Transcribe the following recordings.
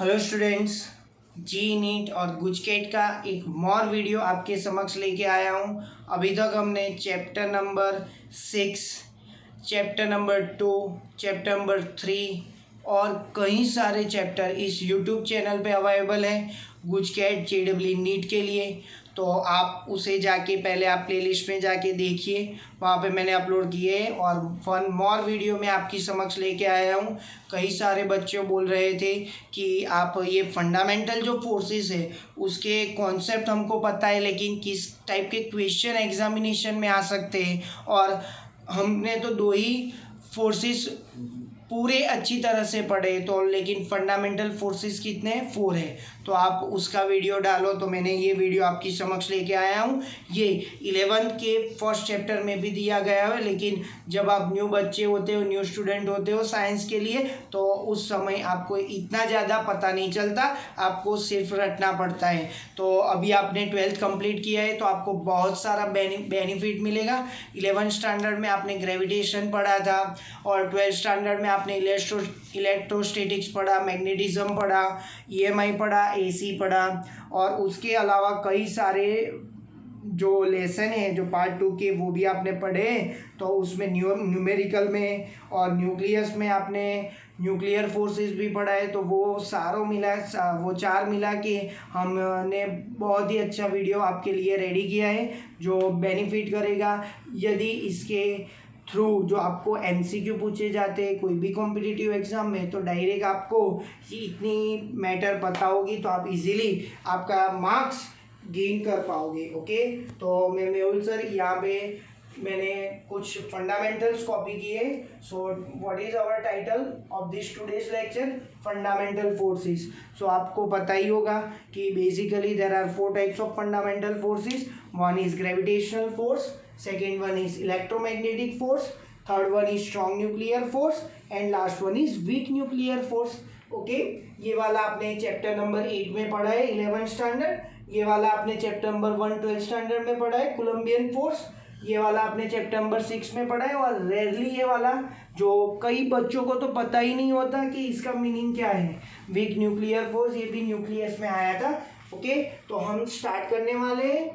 Hello students, जी NEET और गुजकेट का एक मोर वीडियो आपके समक्ष लेके आया हूँ। अभी तक हमने chapter number 6, chapter number 2, chapter number 3 और कई सारे चैप्टर इस यूट्यूब चैनल पे अवेलेबल हैं गुजकेट जेडब्ल्यू नीट के लिए। तो आप उसे जाके पहले आप प्लेलिस्ट में जाके देखिए, वहाँ पे मैंने अपलोड किए हैं और वन मोर वीडियो में आपकी समक्ष लेके आया हूँ। कई सारे बच्चे बोल रहे थे कि आप ये फंडामेंटल जो फोर्सेस है उसके कॉन्सेप्ट हमको पता है, लेकिन किस टाइप के क्वेश्चन एग्जामिनेशन में आ सकते हैं। और हमने तो दो ही फोर्सेस पूरे अच्छी तरह से पढ़े तो, लेकिन फंडामेंटल फोर्सेस कितने हैं? 4 है। तो आप उसका वीडियो डालो, तो मैंने ये वीडियो आपकी समक्ष लेके आया हूँ। ये 11th के फर्स्ट चैप्टर में भी दिया गया है, लेकिन जब आप न्यू बच्चे होते हो, न्यू स्टूडेंट होते हो साइंस के लिए, तो उस समय आपको इतना ज़्यादा पता नहीं चलता, आपको सिर्फ रटना पड़ता है। तो अभी आपने 12th कंप्लीट किया है तो आपको बहुत सारा बेनिफिट मिलेगा। 11th स्टैंडर्ड में आपने ग्रेविटेशन पढ़ा था और 12th स्टैंडर्ड में आपने इलेक्ट्रोस्टैटिक्स पढ़ा, मैग्नेटिज्म पढ़ा, ईएमआई पढ़ा, एसी पढ़ा और उसके अलावा कई सारे जो लेसन है जो पार्ट 2 के वो भी आपने पढ़े। तो उसमें न्यूमेरिकल में और न्यूक्लियस में आपने न्यूक्लियर फोर्सेस भी पढ़ा है। तो वो सारों मिला, वो 4 मिला के हमने बहुत ही अच्छा वीडियो आपके लिए रेडी किया है जो बेनिफिट करेगा। यदि इसके थ्रू जो आपको एमसीक्यू पूछे जाते हैं कोई भी कॉम्पिटिटिव एग्जाम में, तो डायरेक्ट आपको इतनी मैटर पता होगी तो आप इजीली आपका मार्क्स गेन कर पाओगे। ओके, तो मैं मेहुल सर यहाँ पे मैंने कुछ फंडामेंटल्स कॉपी किए। So what is our title of this today's lecture? Fundamental forces. So आपको पता ही होगा कि basically there are 4 types of fundamental forces. One is gravitational force, second one is electromagnetic force, third one is strong nuclear force and last one is weak nuclear force. Okay, ये वाला आपने chapter number 8 में पढ़ा है 11th standard. ये वाला आपने chapter number 1 12th standard में पढ़ा है कोलंबियन फोर्स। ये वाला आपने चैप्टर नंबर 6 में पढ़ा है। और रेयरली ये वाला जो कई बच्चों को तो पता ही नहीं होता कि इसका मीनिंग क्या है, वीक न्यूक्लियर फोर्स, ये भी न्यूक्लियस में आया था। ओके, तो हम स्टार्ट करने वाले हैं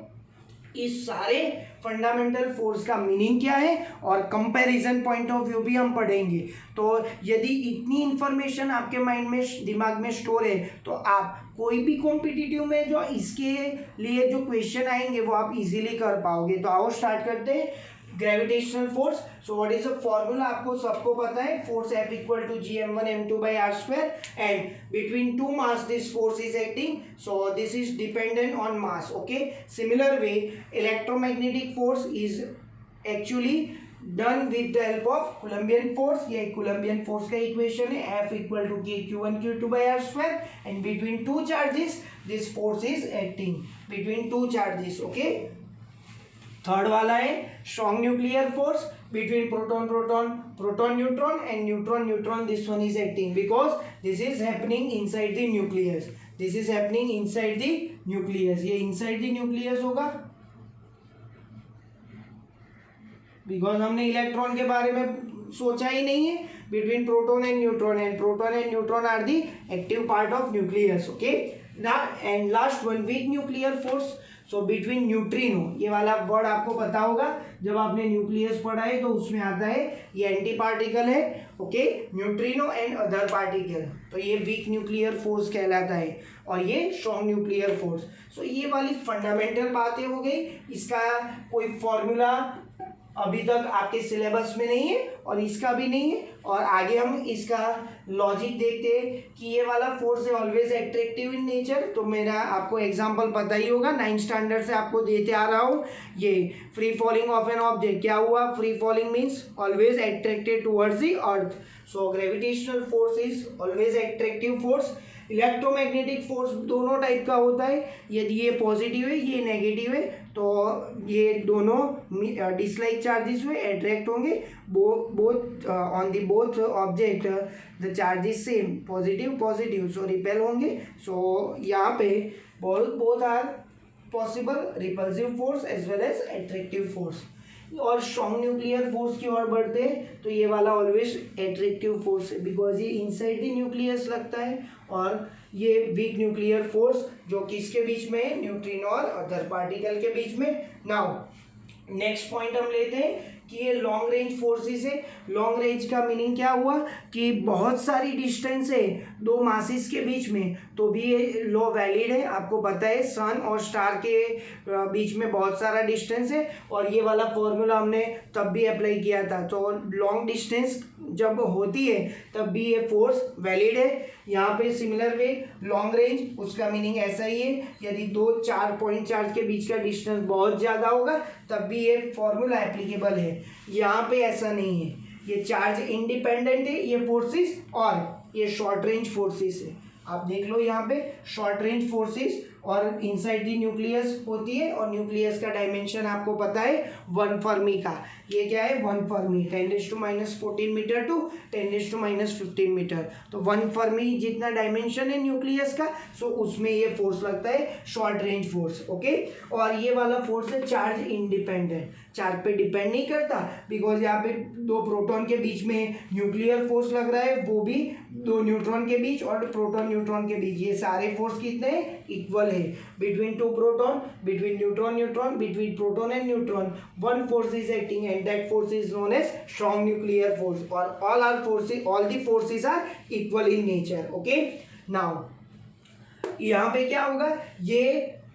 इस सारे फंडामेंटल फोर्स का मीनिंग क्या है और कंपैरिजन पॉइंट ऑफ व्यू भी हम पढ़ेंगे। तो यदि इतनी इंफॉर्मेशन आपके माइंड में, दिमाग में स्टोर है, तो आप कोई भी कॉम्पिटिटिव में जो इसके लिए जो क्वेश्चन आएंगे वो आप इजीली कर पाओगे। तो आओ स्टार्ट करते हैं। Gravitational force, so what is the formula? आपको सबको पता है, force F equal to gm1 m2 by r square and between two mass this force is acting, so this is dependent on mass. Okay, similar way electromagnetic force is actually done with the help of Coulombian force. ये Coulombian force का equation है, F equal to kq1 q2 by r square and between two charges this force is acting, between two charges. Okay, third वाला है strong nuclear force between proton proton, proton neutron and neutron neutron. This one is acting because this is happening inside the nucleus, this is happening inside the nucleus. ये inside the nucleus होगा because हमने electron के बारे में सोचा ही नहीं है। Between proton and proton and neutron are the active part of nucleus. Okay, and last one week nuclear force, so between neutrino. ये वाला वर्ड आपको पता होगा, जब आपने न्यूक्लियस पढ़ा है तो उसमें आता है ये एंटी पार्टिकल है। Okay, neutrino and other particle, तो ये वीक न्यूक्लियर फोर्स कहलाता है और ये स्ट्रॉन्ग न्यूक्लियर फोर्स। सो ये वाली फंडामेंटल बातें हो गई। इसका कोई फॉर्मूला अभी तक आपके सिलेबस में नहीं है और इसका भी नहीं है। और आगे हम इसका लॉजिक देखते हैं कि ये वाला फोर्स है ऑलवेज एट्रैक्टिव इन नेचर। तो मेरा आपको एग्जांपल पता ही होगा, 9th स्टैंडर्ड से आपको देते आ रहा हूँ। ये free falling of an object, क्या हुआ? Free falling means always attracted towards the earth. So gravitational force is always attractive force. Electromagnetic force दोनों टाइप का होता है, यदि ये पॉजिटिव है ये नेगेटिव है, तो ये दोनों डिसलाइक चार्जेस हुए अट्रैक्ट होंगे। Both on the both object the charges same, positive positive, so repel होंगे। सो यहाँ पे both are possible, repulsive force as well as attractive force. और स्ट्रॉन्ग न्यूक्लियर फोर्स की ओर बढ़ते हैं तो ये वाला ऑलवेज एट्रैक्टिव फोर्स है, बिकॉज ये इनसाइड द न्यूक्लियस लगता है। और ये वीक न्यूक्लियर फोर्स जो किसके बीच में है, न्यूट्रिनो और अदर पार्टिकल के बीच में। नाउ नेक्स्ट पॉइंट हम लेते हैं कि ये लॉन्ग रेंज फोर्सेस है। लॉन्ग रेंज का मीनिंग क्या हुआ कि बहुत सारी डिस्टेंस है दो मासिस के बीच में, तो भी ये लॉ वैलिड है। आपको पता है सन और स्टार के बीच में बहुत सारा डिस्टेंस है, और ये वाला फॉर्मूला हमने तब भी अप्लाई किया था। तो लॉन्ग डिस्टेंस जब होती है तब भी ये फोर्स वैलिड है। यहाँ पे सिमिलर वे लॉन्ग रेंज, उसका मीनिंग ऐसा ही है, यदि दो चार पॉइंट चार्ज के बीच का डिस्टेंस बहुत ज़्यादा होगा तब भी ये फॉर्मूला एप्लीकेबल है। यहाँ पे ऐसा नहीं है, ये चार्ज इंडिपेंडेंट है ये फोर्सेस, और ये शॉर्ट रेंज फोर्सेस है। आप देख लो यहाँ पे शॉर्ट रेंज फोर्सेस और इनसाइड द न्यूक्लियस होती है, और न्यूक्लियस का डायमेंशन आपको पता है 1 फर्मी का। ये क्या है 1 फर्मी, 10⁻⁻14 मीटर टू 10⁻⁻15 मीटर। तो 1 फर्मी जितना डायमेंशन है न्यूक्लियस का, सो उसमें ये फोर्स लगता है शॉर्ट रेंज फोर्स। ओके, और ये वाला फोर्स है चार्ज इंडिपेंडेंट, चार्ज पे डिपेंड नहीं करता, बिकॉज यहाँ पे दो प्रोटॉन के बीच में न्यूक्लियर फोर्स लग रहा है, वो भी दो न्यूट्रॉन के बीच और प्रोटॉन न्यूट्रॉन के बीच। ये सारे फोर्स कितने हैं, इक्वल है। Between two proton, between neutron neutron, between proton and neutron, one force is acting and that force is known as strong nuclear force. और all the forces are equal in nature. Okay, now यहाँ पे क्या होगा, ये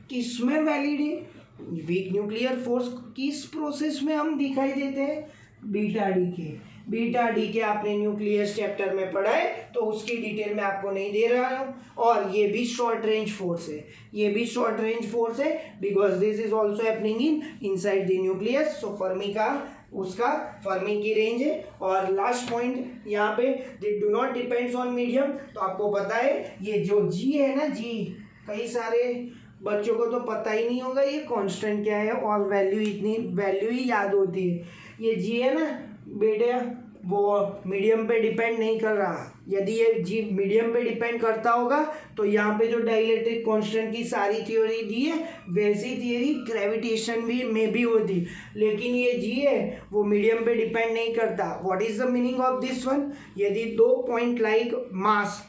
किसमें valid है, weak nuclear force किस process में हम दिखाई देते हैं, बीटा डीके। बीटा डीके आपने न्यूक्लियस चैप्टर में पढ़ा है, तो उसकी डिटेल में आपको नहीं दे रहा हूँ। और ये भी शॉर्ट रेंज फोर्स है, ये भी शॉर्ट रेंज फोर्स है, because this is also happening in inside the nucleus. So Fermi का उसका फर्मी की रेंज है। और लास्ट पॉइंट यहाँ पे, they do not depends on medium. तो आपको पता है ये जो जी है ना, जी कई सारे बच्चों को तो पता ही नहीं होगा ये कांस्टेंट क्या है, और वैल्यू इतनी वैल्यू ही याद होती है। ये जी है ना बेटे, वो मीडियम पे डिपेंड नहीं कर रहा। यदि ये जी मीडियम पे डिपेंड करता होगा तो यहाँ पे जो डाइलेक्ट्रिक कांस्टेंट की सारी थ्योरी दी है, वैसी थ्योरी ग्रेविटेशन भी में भी होती, लेकिन ये जी है वो मीडियम पे डिपेंड नहीं करता। What is the meaning of this one, यदि दो पॉइंट लाइक मास,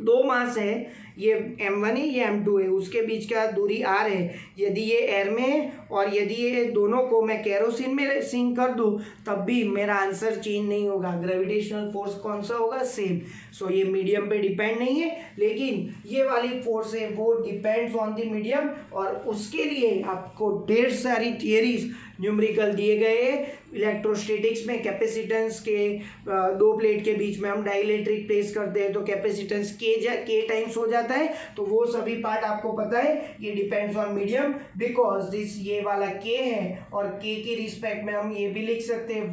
दो मास है, ये m1 है ये m2 है, उसके बीच का दूरी r है, यदि ये एयर में है और यदि ये दोनों को मैं केरोसिन में सिंक कर दूं तब भी मेरा आंसर चेंज नहीं होगा, ग्रेविटेशनल फोर्स कौन सा होगा, सेम। सो ये मीडियम पे डिपेंड नहीं है, लेकिन ये वाली फोर्स है वो डिपेंड्स ऑन द मीडियम, और उसके लिए आपको ढेर सारी थियरीज न्यूमेरिकल दिए गए हैं। इलेक्ट्रोस्टैटिक्स में कैपेसिटेंस के दो प्लेट के बीच में हम डाइलेक्ट्रिक प्लेस करते हैं तो कैपेसिटेंस के टाइम्स हो जाता है, तो वो सभी पार्ट आपको पता है, ये depends on medium, because this ये वाला के है, और के की रिस्पेक्ट में हम ये भी लिख सकते हैं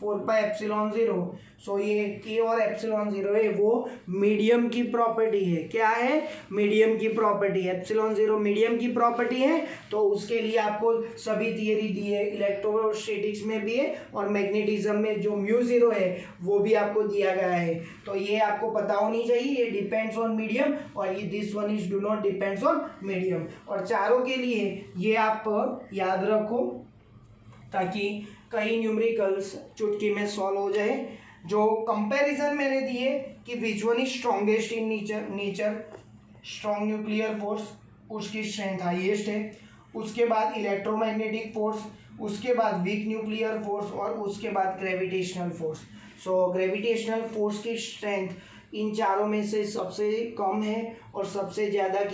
1/4πε0। सो ये के और एप्सिलॉन 0 है वो मीडियम की प्रॉपर्टी है। क्या है, मीडियम की प्रॉपर्टी, एप्सिलॉन 0 मीडियम की प्रॉपर्टी है। तो उसके लिए आपको सभी थियरी दी है, इलेक्ट्रोस्टैटिक्स में भी है, और मैग्नेटिज्म में जो μ0 है वो भी आपको दिया गया है। तो ये आपको पता होनी चाहिए, ये डिपेंड्स ऑन मीडियम, और ये this one is do not depends on medium. और चारों के लिए ये आप याद रखो ताकि कई न्यूमेरिकल्स चुटकी में सॉल्व हो जाए। जो कंपैरिजन मैंने दिए कि which one is strongest in nature, strong nuclear force उसकी स्ट्रेंथ हाईएस्ट है, उसके बाद इलेक्ट्रोमैग्नेटिक फोर्स, उसके बाद वीक न्यूक्लियर फोर्स, और उसके बाद gravitational force. So gravitational force की स्ट्रेंथ इन चारों में से सबसे कम है, और सबसे ज़्यादा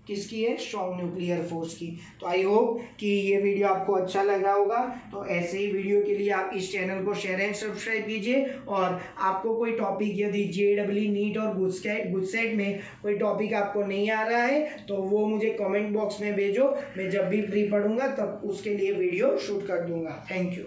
किसकी है, स्ट्रॉन्ग न्यूक्लियर फोर्स की। तो आई होप कि ये वीडियो आपको अच्छा लगा होगा। तो ऐसे ही वीडियो के लिए आप इस चैनल को शेयर एंड सब्सक्राइब कीजिए, और आपको कोई टॉपिक यदि JEE नीट और गुजसेट में कोई टॉपिक आपको नहीं आ रहा है तो वो मुझे कमेंट बॉक्स में भेजो, मैं जब भी फ्री पढ़ूंगा तब उसके लिए वीडियो शूट कर दूंगा। Thank you.